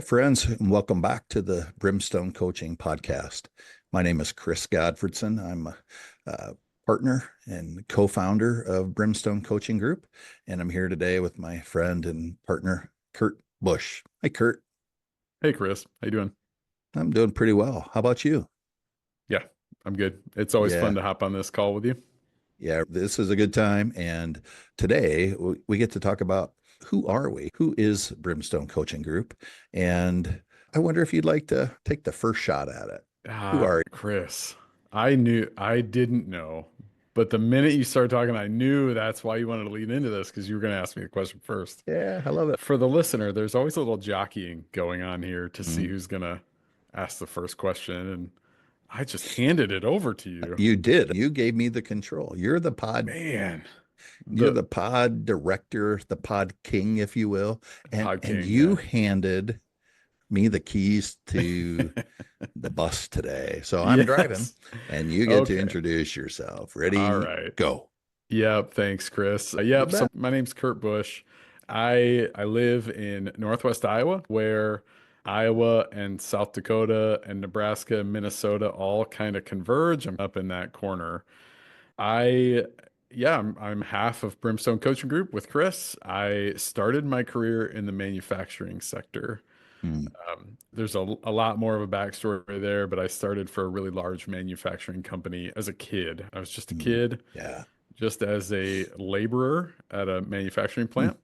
Hi, friends, and welcome back to the Brimstone Coaching Podcast. My name is Chris Godfredson. I'm a partner and co-founder of Brimstone Coaching Group, and I'm here today with my friend and partner, Kurt Bush. Hi, Kurt. Hey Chris, how you doing? I'm doing pretty well. How about you? Yeah, I'm good. It's always Yeah, fun to hop on this call with you. yeah, this is a good time. And today we get to talk about who are we? Who is Brimstone Coaching Group? And I wonder if you'd like to take the first shot at it. Who are Chris, I didn't know, but the minute you started talking, I knew that's why you wanted to lead into this because you were going to ask me a question first. you? Yeah, I love it. For the listener, there's always a little jockeying going on here to see Mhm. who's going to ask the first question, and I just handed it over to you. You did. You gave me the control. Man, You're the the pod director, the pod king, if you will. Pod And King, you yeah. handed me the keys to the bus today. So I'm driving Yes. and you get to Okay. introduce yourself. All Ready? right. Go. Yep, thanks, Chris. You Yep, so bet. my name's Kurt Bush. I live in Northwest Iowa, where Iowa and South Dakota and Nebraska and Minnesota all kind of converge. I'm up in that corner. I yeah, I'm half of Brimstone Coaching Group with Chris. I started my career in the manufacturing sector. Hmm. There's a lot more of a backstory there, but I started for a really large manufacturing company as a kid. I was just a Hmm. kid Yeah. just as a laborer at a manufacturing Hmm. plant.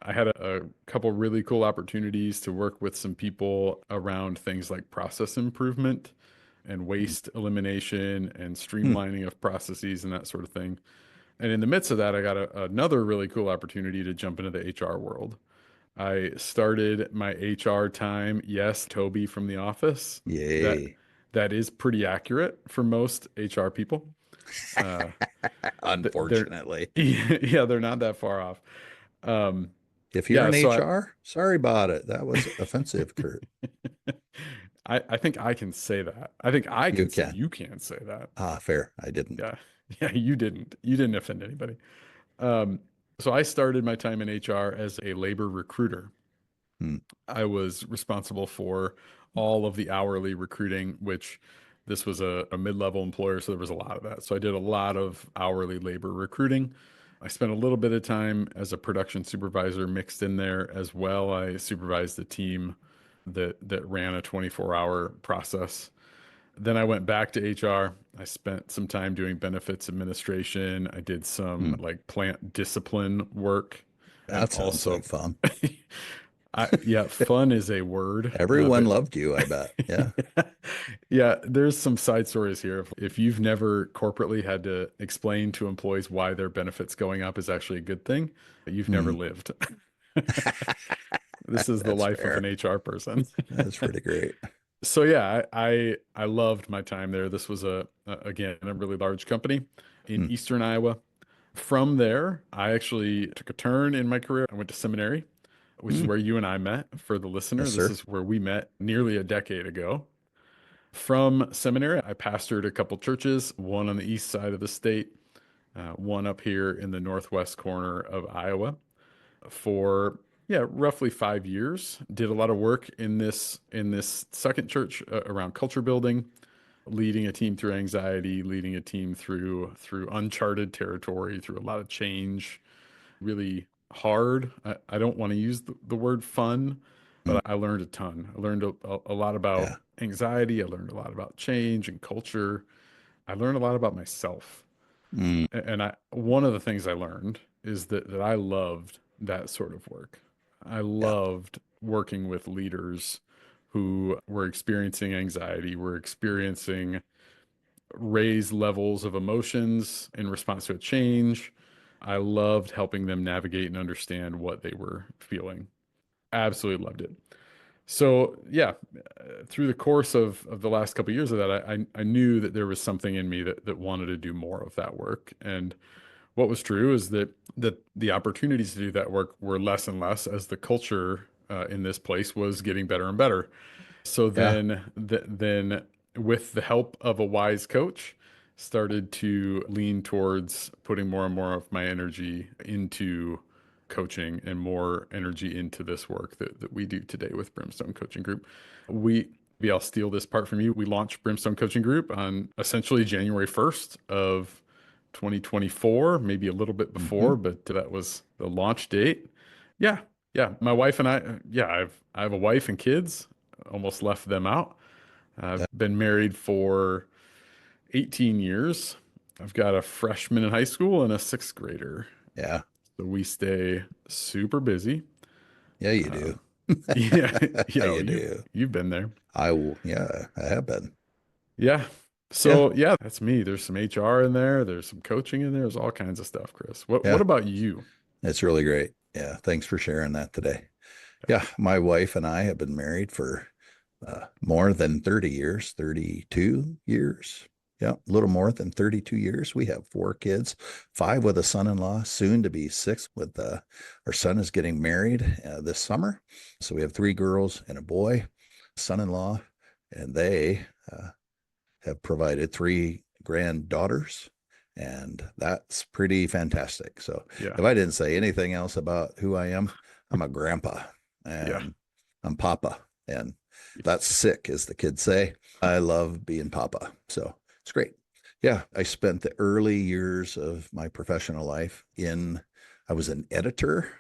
I had a couple really cool opportunities to work with some people around things like process improvement and waste elimination and Hmm. streamlining of processes and that sort of thing. And in the midst of that, I got another really cool opportunity to jump into the HR world. I started my HR time, yes, Toby from The Office. That Yay. that is pretty accurate for most HR people. Uh, they're Unfortunately. yeah, they're not that far off. Um, If you're yeah, in so HR, sorry about it. That was offensive, Kurt. I think I can say that. I think I You can say can. you can't say that. Ah, fair. I didn't. Yeah. Yeah, you didn't offend anybody. Um, so I started my time in HR as a labor recruiter. Hmm. I was responsible for all of the hourly recruiting, which this was a mid-level employer, so there was a lot of that. So I did a lot of hourly labor recruiting. I spent a little bit of time as a production supervisor mixed in there as well. I supervised a team that ran a 24-hour process. Then I went back to HR. I spent some time doing benefits administration. I did some Hmm. like plant discipline work and That sounds like also fun. yeah, fun is a word. Everyone loved you, I bet. Yeah. Yeah, there's some side stories here. If you've never corporately had to explain to employees why their benefits going up is actually a good thing, you've never Hmm. lived. This is the That's life of an fair. HR person. That's pretty great. So yeah, I loved my time there. This was again a really large company in Hmm. Eastern Iowa. From there, I actually took a turn in my career. I went to seminary, which is Hmm. where you and I met. For the listener, Yes, this sir. is where we met nearly a decade ago. From seminary, I pastored a couple churches, one on the east side of the state, one up here in the northwest corner of Iowa for yeah, roughly 5 years. Did a lot of work in this second church around culture building, leading a team through anxiety, leading a team through uncharted territory, through a lot of change, really hard. I don't want to use the word fun, Hmm. but I learned a ton. I learned a lot about Yeah. anxiety. I learned a lot about change and culture. I learned a lot about myself. Hmm. And one of the things I learned is that I loved that sort of work. I Yeah. loved working with leaders who were experiencing anxiety, were experiencing raised levels of emotions in response to a change. I loved helping them navigate and understand what they were feeling. Absolutely loved it. So yeah, through the course of the last couple of years of that, I knew that there was something in me that wanted to do more of that work. And what was true is that the opportunities to do that work were less and less as the culture in this place was getting better and better. So Yeah. then with the help of a wise coach, started to lean towards putting more and more of my energy into coaching and more energy into this work that we do today with Brimstone Coaching Group. Maybe I'll steal this part from you. We launched Brimstone Coaching Group on essentially January 1st of 2024, maybe a little bit Mm-hmm. before, but that was the launch date. Yeah. Yeah. My wife and I have a wife and kids, almost left them out. I've Yeah. been married for 18 years. I've got a freshman in high school and a sixth grader. Yeah. So we stay super busy. Yeah, you Uh, do. yeah, You do. you've been there. Yeah, I have been. Yeah. Yeah. So yeah, that's me. There's some HR in there. There's some coaching in there. There's all kinds of stuff, Chris. What Yeah. about you? It's really great. Yeah. Thanks for sharing that today. Yeah. My wife and I have been married for more than 30 years, 32 years. Yeah, a little more than 32 years. We have 4 kids, 5 with a son-in-law, soon to be 6 with our son is getting married this summer. So we have 3 girls and a boy, son-in-law, and they have provided 3 granddaughters. And that's pretty fantastic. So Yeah. if I didn't say anything else about who I am, I'm a grandpa Yeah. and I'm papa. And that's sick, as the kids say. I love being papa. So it's great. Yeah. I spent the early years of my professional life I was an editor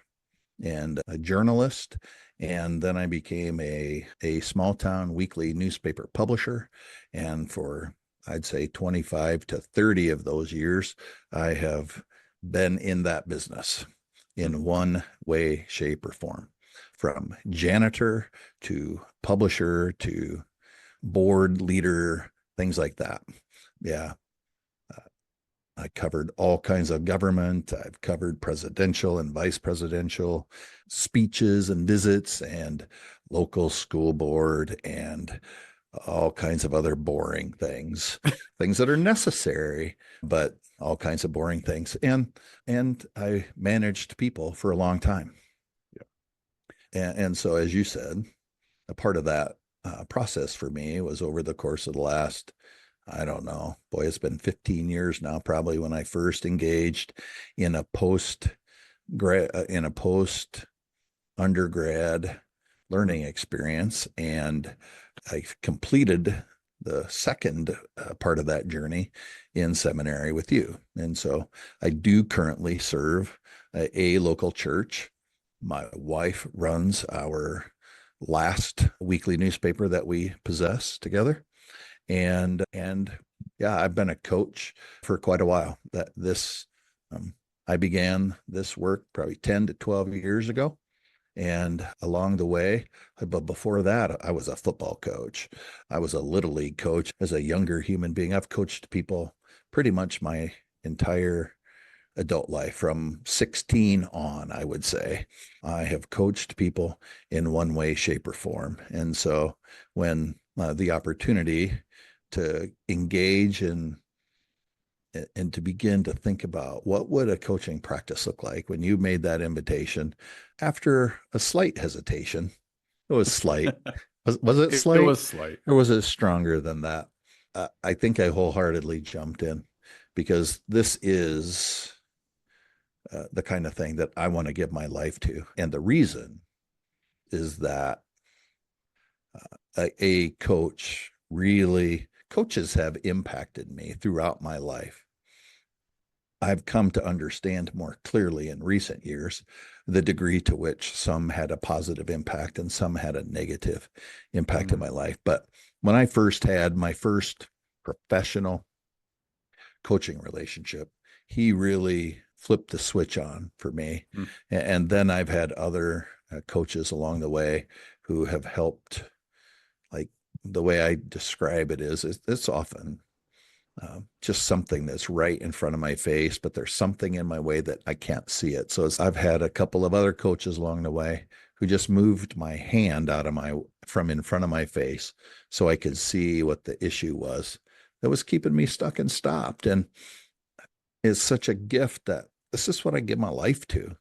and a journalist. And then I became a small town weekly newspaper publisher. And for, I'd say, 25 to 30 of those years, I have been in that business in one way, shape, or form, from janitor to publisher to board leader, things like that. Yeah. I covered all kinds of government. I've covered presidential and vice presidential speeches and visits and local school board and all kinds of other boring things, things that are necessary, but all kinds of boring things. And I managed people for a long time. And so, as you said, a part of that process for me was over the course of the last, I don't know, boy, it's been 15 years now, probably, when I first engaged in a post undergrad learning experience. And I completed the second part of that journey in seminary with you. And so I do currently serve a local church. My wife runs our last weekly newspaper that we possess together. And yeah, I've been a coach for quite a while. I began this work probably 10 to 12 years ago. And along the way, but before that, I was a football coach. I was a little league coach as a younger human being. I've coached people pretty much my entire adult life from 16 on, I would say. I have coached people in one way, shape, or form. And so when the opportunity to engage and to begin to think about what would a coaching practice look like, when you made that invitation after a slight hesitation, it was slight. Was it It slight, was slight. or was it stronger than that? I think I wholeheartedly jumped in, because this is the kind of thing that I want to give my life to. And the reason is that a coach really, coaches have impacted me throughout my life. I've come to understand more clearly in recent years the degree to which some had a positive impact and some had a negative impact in my life. But when I first had my first professional coaching relationship, he really flipped the switch on for me. And then I've had other coaches along the way who have helped. Like, the way I describe it is it's often just something that's right in front of my face, but there's something in my way that I can't see it. So I've had a couple of other coaches along the way who just moved my hand from in front of my face so I could see what the issue was that was keeping me stuck and stopped. And it's such a gift that this is what I give my life to.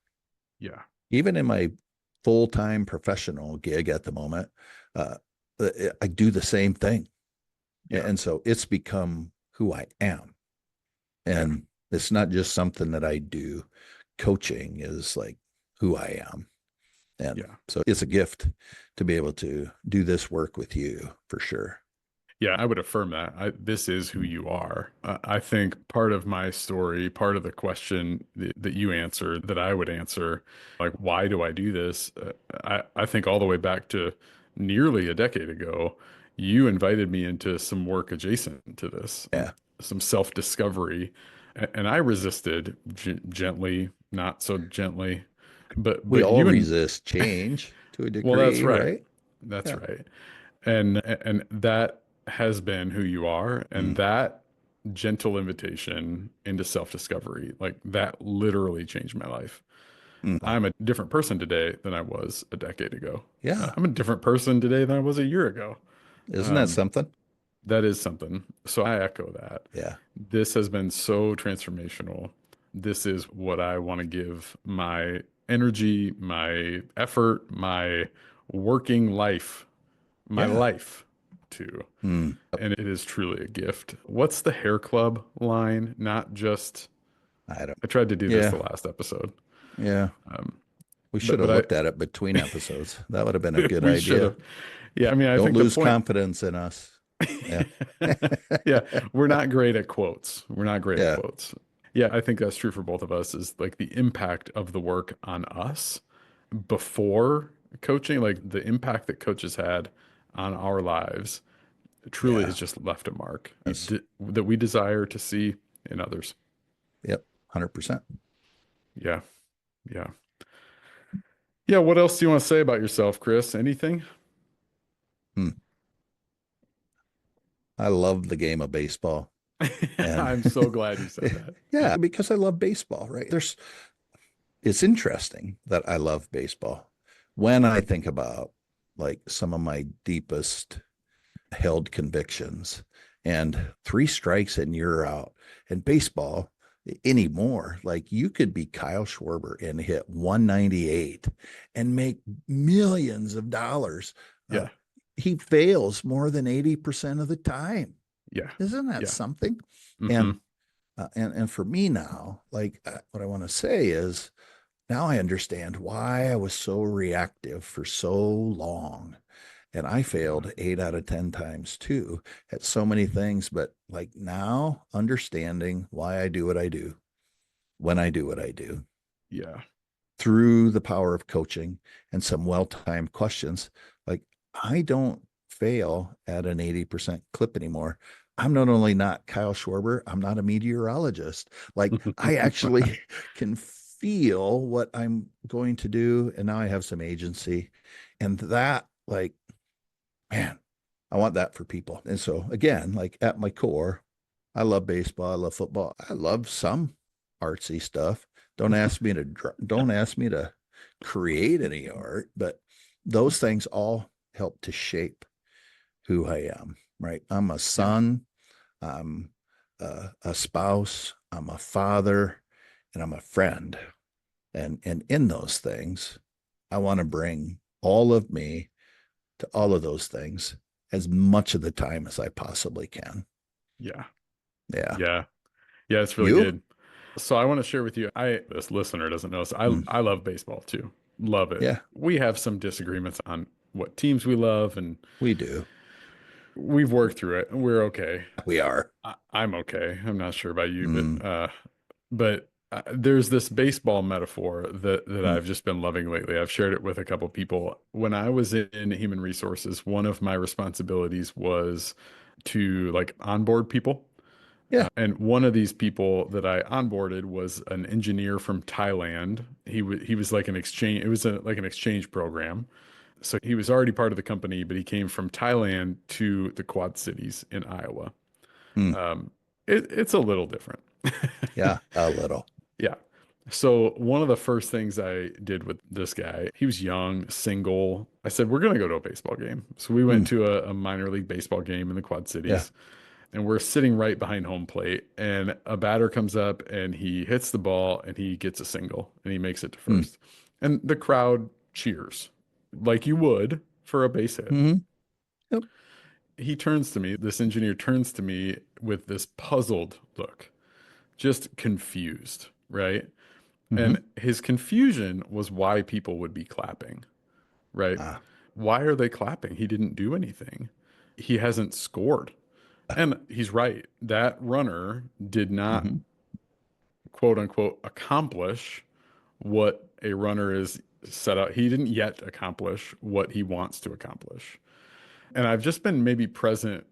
Yeah. Even in my full-time professional gig at the moment, I do the same thing. Yeah. And so it's become who I am. And it's not just something that I do. Coaching is like who I am. And Yeah. so it's a gift to be able to do this work with you for sure. Yeah, I would affirm that. This is who Mm. you are. I think part of my story, part of the question that you answered that I would answer, like, why do I do this? I think all the way back to nearly a decade ago, you invited me into some work adjacent to this, Yeah. some self-discovery, and I resisted gently, not so gently, We but all you and resist change to a well, that's degree, right. right? That's Yeah. right. And that has been who you are, and Mm. that gentle invitation into self-discovery, like that literally changed my life. Mm. I'm a different person today than I was a decade ago. Yeah. I'm a different person today than I was a year ago. Isn't that Um, something? that is something. So I echo that. Yeah. This has been so transformational. This is what I want to give my energy, my effort, my working life, my Yeah. life to. Mm. And it is truly a gift. What's the hair club line? Not just, I don't. I tried to do this Yeah. the last episode. Yeah. Um, We should but have but looked at it between episodes. That would have been a I good we should idea. have. Yeah, I mean, I Don't think the lose point. confidence in us. Yeah. Yeah, we're not great at quotes. We're not great at Yeah. quotes. Yeah, I think that's true for both of us is like the impact of the work on us before coaching, like the impact that coaches had on our lives truly Yeah. has just left a mark Yes. that we desire to see in others. Yep. 100%. Yeah. Yeah. Yeah. What else do you want to say about yourself, Chris? Anything? Hmm. I love the game of baseball. And I'm so glad you said that. yeah, because I love baseball, right? It's interesting that I love baseball. When I think about like some of my deepest held convictions and three strikes and you're out. And baseball anymore, like you could be Kyle Schwarber and hit 198 and make millions of dollars. Uh, Yeah. he fails more than 80% of the time. Yeah. Isn't that Yeah. something? Hmm. And for me now, like what I want to say is now I understand why I was so reactive for so long. And I Yeah. failed 8 out of 10 times too at so many things. But like now, understanding why I do what I do, when I do what I do, Yeah. through the power of coaching and some well timed questions, like I don't fail at an 80% clip anymore. I'm not only not Kyle Schwarber, I'm not a meteorologist. Like I actually can feel what I'm going to do. And now I have some agency. And that, like, man, I want that for people. And so, again, like at my core, I love baseball. I love football. I love some artsy stuff. Don't ask me to create any art, but those things all help to shape who I am. Right? I'm a Yeah. son. I'm a spouse. I'm a father, and I'm a friend. And in those things, I want to bring all of me to all of those things as much of the time as I possibly can. Yeah. Yeah. Yeah. Yeah. It's really You? good. So I want to share with you, this listener doesn't know, so Mm, I love baseball too. Love it. yeah, We have some disagreements on what teams we love, and we do. we've worked through it. We're okay. We are. I'm okay. I'm not sure about you, Mm, but there's this baseball metaphor that mm, I've just been loving lately. I've shared it with a couple people. When I was in human resources, one of my responsibilities was to like onboard people. yeah. And one of these people that I onboarded was an engineer from Thailand. He was like an exchange. It was like an exchange program. So he was already part of the company, but he came from Thailand to the Quad Cities in Iowa. Mm, Um, it's a little different. yeah. A little. Yeah. So one of the first things I did with this guy, he was young, single. I said, we're going to go to a baseball game. So we went Mm, to a minor league baseball game in the Quad yeah. Cities, and we're sitting right behind home plate. And a batter comes up and he hits the ball and he gets a single and he makes it to Mm, first. And the crowd cheers like you would for a base hit. mm, yep. He turns to me, this engineer turns to me with this puzzled look, just confused, right? And Hmm. his confusion was why people would be clapping, right? Ah, Why are they clapping? He didn't do anything. He hasn't scored. And he's right. That runner did not, hmm. quote unquote, accomplish what a runner is set out. He didn't yet accomplish what he wants to accomplish. And I've just been maybe present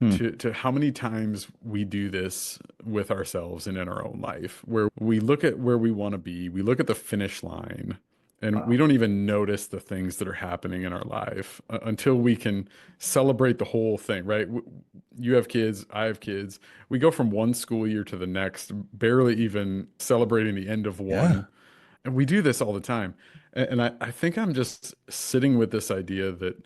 Hmm. to how many times we do this with ourselves and in our own life, where we look at where we want to be, we look at the finish line, and we Wow. don't even notice the things that are happening in our life until we can celebrate the whole thing, right? You have kids, I have kids. We go from one school year to the next, barely even celebrating the end of Yeah. one. And we do this all the time. And I think I'm just sitting with this idea that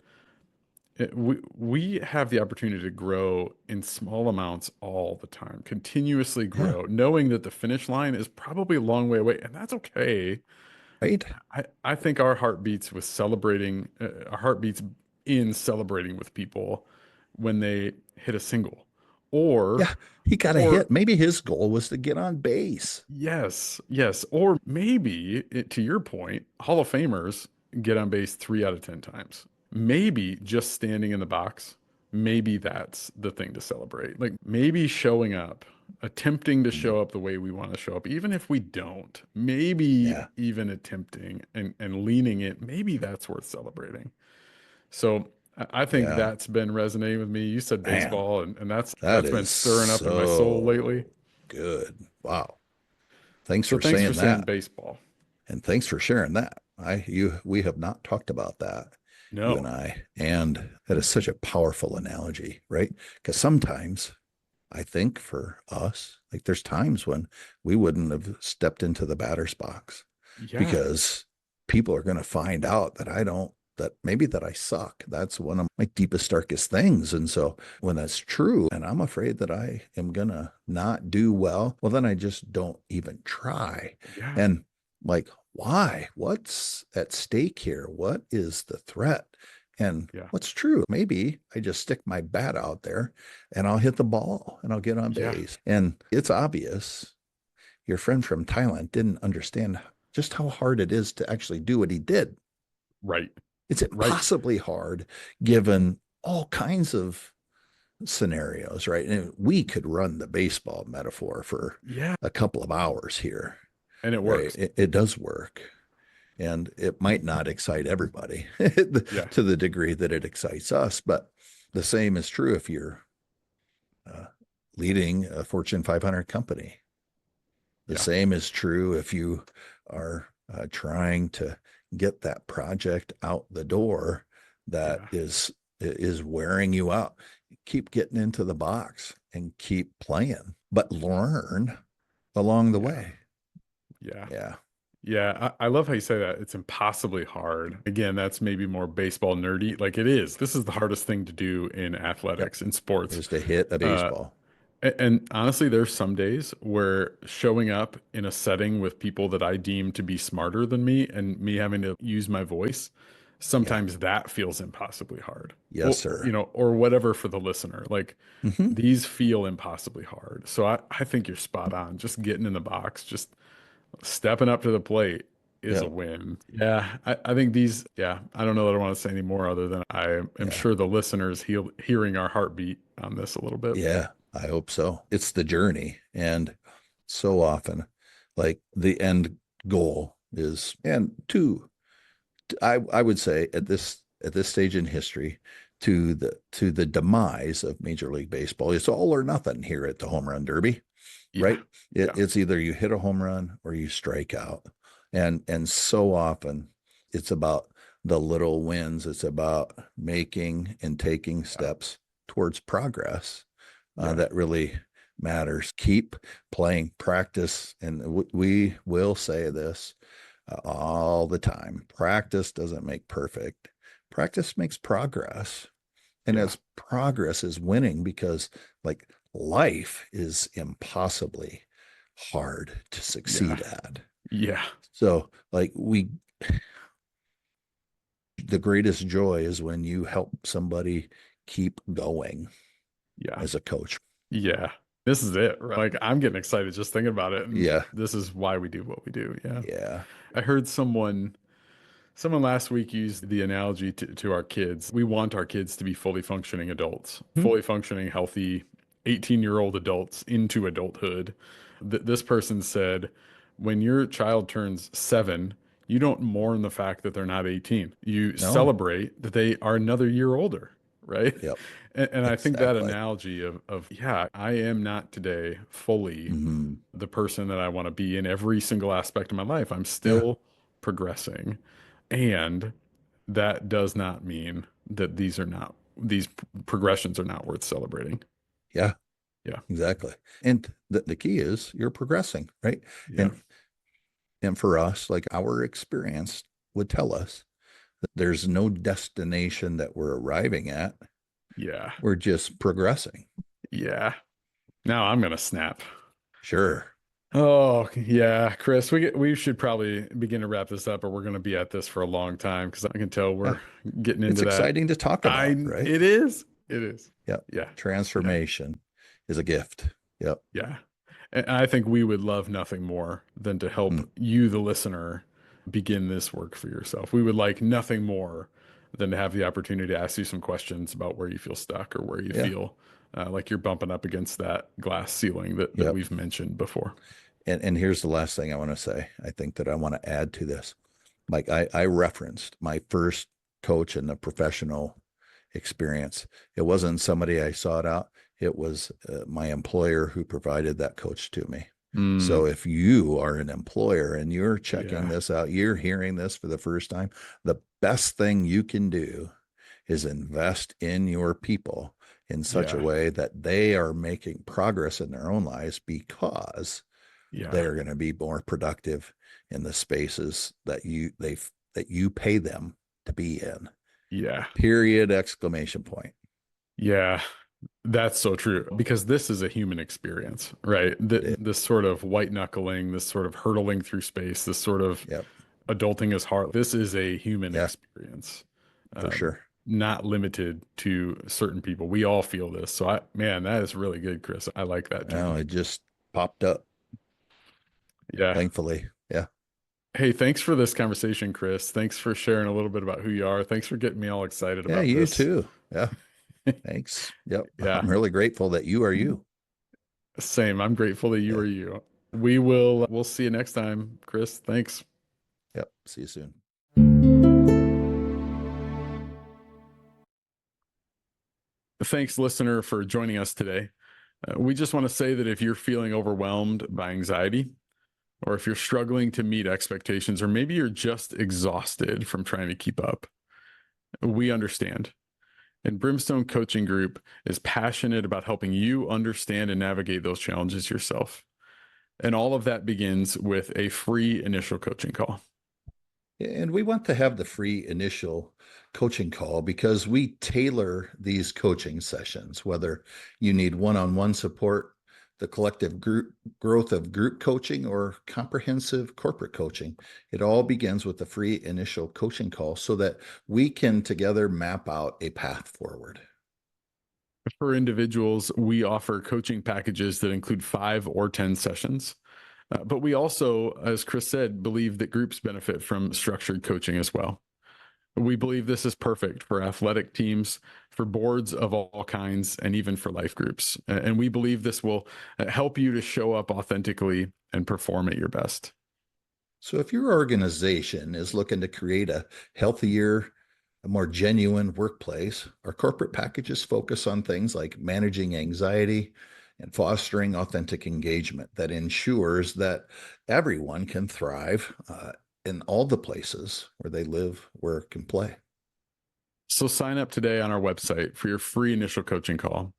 we have the opportunity to grow in small amounts all the time, continuously Yeah. grow, knowing that the finish line is probably a long way away, and that's okay. Right. I think our heart beats with celebrating, our heart beats in celebrating with people when they hit a single, or Yeah. He got a or hit. Maybe his goal was to get on base. yes, yes, or maybe to your point, Hall of Famers get on base 3 out of 10 times. Maybe just standing in the box, maybe that's the thing to celebrate. Like maybe showing up, attempting to Mm. show up the way we want to show up, even if we don't, maybe Yeah. even attempting and leaning it, maybe that's worth celebrating. So I think Yeah. that's been resonating with me. You said Man, baseball, and that that's been is stirring up in my soul lately. so good. Wow. Thanks So for thanks for saying saying that. baseball. And thanks for sharing that. We have not talked about that, you and No. I. And that is such a powerful analogy, right? Because sometimes I think for us, like there's times when we wouldn't have stepped into the batter's box Yeah. because people are going to find out that I don't, that maybe that I suck. That's one of my deepest, darkest things. And so when that's true, and I'm afraid that I am going to not do well, well, then I just don't even try. Yeah. And like, why? What's at stake here? What is the threat? And Yeah. what's true? Maybe I just stick my bat out there and I'll hit the ball and I'll get on Yeah. base. And it's obvious your friend from Thailand didn't understand just how hard it is to actually do what he did. Right. It's Right. impossibly hard given all kinds of scenarios, right? And we could run the baseball metaphor for Yeah. a couple of hours here, And it right? works. It does work. And it might not excite everybody Yeah. to the degree that it excites us, but the same is true if you're uh, leading a Fortune 500 company. The Yeah. same is true if you are trying to get that project out the door that Yeah. is wearing you out. Keep getting into the box and keep playing, but learn along the Yeah. way. Yeah. Yeah. Yeah. I love how you say that. It's impossibly hard. Again, that's maybe more baseball nerdy. Like it is. This is the hardest thing to do in Yep. athletics and sports. Is to hit a Uh, baseball. and honestly, there's some days where showing up in a setting with people that I deem to be smarter than me and me having to use my voice, Yeah. sometimes that feels impossibly hard. Yes, sir. Or whatever for the listener. Like Hmm. these feel impossibly hard. So I think you're spot on. Just getting in the box, just stepping up to the plate is Yeah. a win. Yeah, I think these, yeah, I don't know that I want to say any more other than I am Yeah. sure the listeners hearing our heartbeat on this a little bit. Yeah. I hope so. It's the journey. And so often, like the end goal is, and I would say at this stage in history, to the demise of Major League Baseball, it's all or nothing here at the Home Run Derby, Yeah, right? yeah, It's either you hit a home run or you strike out. And so often it's about the little wins. It's about making and taking yeah, steps towards progress yeah, that really matters. Keep playing, practice, and we will say this all the time. Practice doesn't make perfect. Practice makes progress. And yeah, as progress is winning because like life is impossibly hard to yeah, succeed at. yeah, So like the greatest joy is when you help somebody keep going yeah, as a coach. yeah. This is it. Right? Like I'm getting excited just thinking about it. And Yeah. this is why we do what we do. Yeah. Yeah. I heard someone last week used the analogy to our kids. We want our kids to be fully functioning adults, Hmm. fully functioning, healthy 18-year-old adults into adulthood. This person said, when your child turns 7, you don't mourn the fact that they're not 18. You No. celebrate that they are another year older, right? Yep. And I think that Exactly. analogy of, yeah, I am not today fully Hmm. the person that I want to be in every single aspect of my life. I'm Yeah. still progressing. And that does not mean that these progressions are not worth celebrating. Yeah. Yeah. Exactly. And the key is you're progressing, right? Yeah. And for us, like our experience would tell us that there's no destination that we're arriving at. Yeah. We're just progressing. Yeah. Now I'm going to snap. Sure. Oh, yeah, Chris, we should probably begin to wrap this up or we're going to be at this for a long time because I can tell Yeah. we're getting It's into that. exciting to talk I about, right? it is. It is. Yep. Yeah. Yeah. Transformation is a gift. Yep. Yeah. And I think we would love nothing more than to help Mm. you, the listener, begin this work for yourself. We would like nothing more than to have the opportunity to ask you some questions about where you feel stuck or where you Yeah. feel like you're bumping up against that glass ceiling that Yep. we've mentioned before. And here's the last thing I want to say. I think that I want to add to this. Like I referenced my first coach in the professional experience. It wasn't somebody I sought out. It was my employer who provided that coach to me. So Mm, if you are an employer and you're checking yeah. this out, you're hearing this for the first time, the best thing you can do is invest in your people in such a Yeah. way that they are making progress in their own lives because Yeah. they're going to be more productive in the spaces that you pay them to be in. Yeah. Period, exclamation point. Yeah. That's so true because this is a human experience, right? It is. This sort of white knuckling, this sort of hurtling through space, this sort of Yep. adulting is hard. This is a human Yeah, experience, for sure. not limited to certain people. We all feel this. So man, that is really good, Chris. I like that Well, term. it just popped up, Yeah. thankfully. Yeah. Hey, thanks for this conversation, Chris. Thanks for sharing a little bit about who you are. Thanks for getting me all excited Yeah, about you this. too. Yeah. Thanks. Yep. Yeah. I'm really grateful that you are you. Same. I'm grateful that you Yeah. are you. We'll see you next time, Chris. Thanks. Yep. See you soon. Thanks, listener, for joining us today. We just want to say that if you're feeling overwhelmed by anxiety, or if you're struggling to meet expectations, or maybe you're just exhausted from trying to keep up, we understand. And Brimstone Coaching Group is passionate about helping you understand and navigate those challenges yourself. And all of that begins with a free initial coaching call. And we want to have the free initial coaching call because we tailor these coaching sessions, whether you need one-on-one support, the collective group growth of group coaching, or comprehensive corporate coaching. It all begins with the free initial coaching call so that we can together map out a path forward. For individuals, we offer coaching packages that include 5 or 10 sessions. But we also, as Chris said, believe that groups benefit from structured coaching as well. We believe this is perfect for athletic teams, for boards of all kinds, and even for life groups. And we believe this will help you to show up authentically and perform at your best. So if your organization is looking to create a healthier, a more genuine workplace, our corporate packages focus on things like managing anxiety and fostering authentic engagement that ensures that everyone can thrive in all the places where they live, work, and play. So sign up today on our website for your free initial coaching call.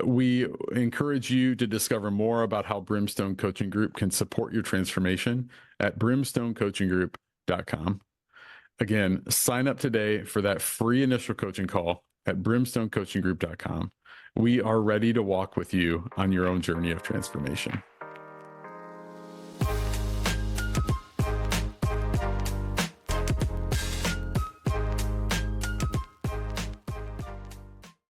We encourage you to discover more about how Brimstone Coaching Group can support your transformation at brimstonecoachinggroup.com. Again, sign up today for that free initial coaching call at brimstonecoachinggroup.com. We are ready to walk with you on your own journey of transformation.